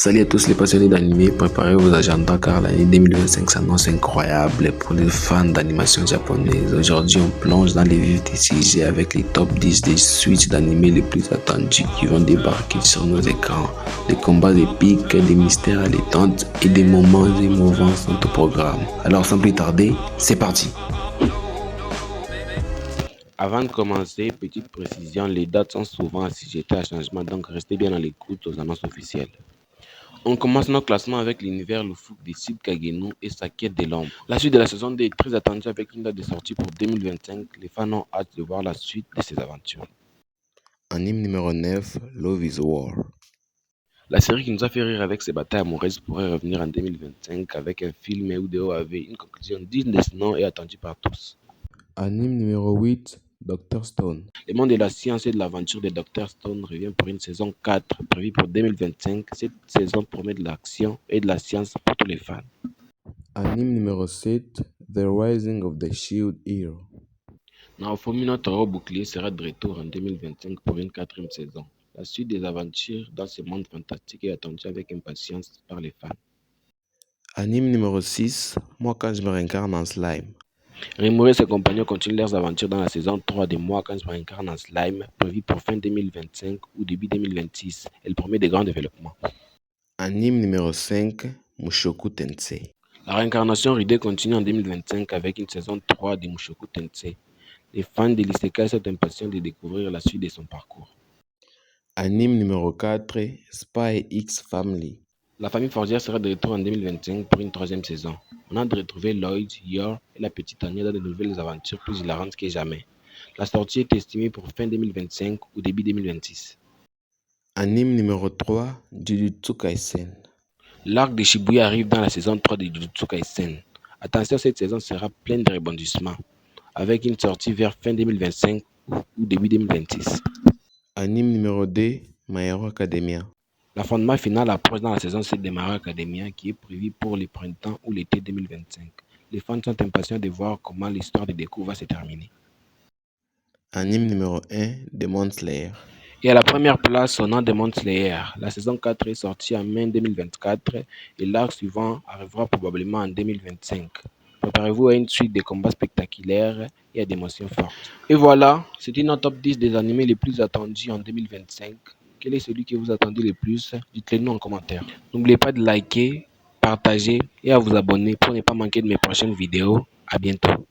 Salut à tous les passionnés d'anime, préparez vos agendas car l'année 2025 s'annonce incroyable pour les fans d'animation japonaise. Aujourd'hui, on plonge dans les vifs des sujets avec les top 10 des suites d'anime les plus attendus qui vont débarquer sur nos écrans. Des combats épiques, des mystères haletants et des moments émouvants sont au programme. Alors sans plus tarder, c'est parti! Avant de commencer, petite précision, les dates sont souvent assujetties à changement, donc restez bien à l'écoute aux annonces officielles. On commence notre classement avec l'univers loufoque des Sid Kageno et sa quête de l'ombre. La suite de la saison 2 est très attendue avec une date de sortie pour 2025. Les fans ont hâte de voir la suite de ces aventures. Anime numéro 9, Love is War. La série qui nous a fait rire avec ses batailles amoureuses pourrait revenir en 2025 avec un film où DOAV, une conclusion digne de ce nom et attendue par tous. Anime numéro 8, Dr. Stone. Le monde de la science et de l'aventure de Dr. Stone revient pour une saison 4 prévue pour 2025. Cette saison promet de l'action et de la science pour tous les fans. Anime numéro 7, The Rising of the Shield Hero. Naofumi, notre héros bouclier, sera de retour en 2025 pour une 4e saison. La suite des aventures dans ce monde fantastique est attendue avec impatience par les fans. Anime numéro 6, Moi quand je me réincarne en slime. Rimuru et ses compagnons continuent leurs aventures dans la saison 3 de Moi quand je me réincarne en slime, prévue pour fin 2025 ou début 2026. Elle promet de grands développements. Anime numéro 5, Mushoku Tensei. La réincarnation ridée continue en 2025 avec une saison 3 de Mushoku Tensei. Les fans de l'isekai sont impatients de découvrir la suite de son parcours. Anime numéro 4, Spy X Family. La famille Forzière sera de retour en 2025 pour une 3e saison. On a de retrouver Lloyd, Yor et la petite Anya dans de nouvelles aventures plus hilarantes que jamais. La sortie est estimée pour fin 2025 ou début 2026. Anime numéro 3, Jujutsu Kaisen. L'arc de Shibuya arrive dans la saison 3 de Jujutsu Kaisen. Attention, cette saison sera pleine de rebondissements, avec une sortie vers fin 2025 ou début 2026. Anime numéro 2, My Hero Academia. L'affrontement final approche dans la saison 7 de My Hero Academia qui est prévu pour le printemps ou l'été 2025. Les fans sont impatients de voir comment l'histoire de Deku va se terminer. Anime numéro 1, Demon Slayer. Et à la première place, son nom Demon Slayer. La saison 4 est sortie en mai 2024 et l'arc suivant arrivera probablement en 2025. Préparez-vous à une suite de combats spectaculaires et à d'émotions fortes. Et voilà, c'était notre top 10 des animés les plus attendus en 2025. Quel est celui que vous attendez le plus? Dites-le nous en commentaire. N'oubliez pas de liker, partager et à vous abonner pour ne pas manquer de mes prochaines vidéos. À bientôt.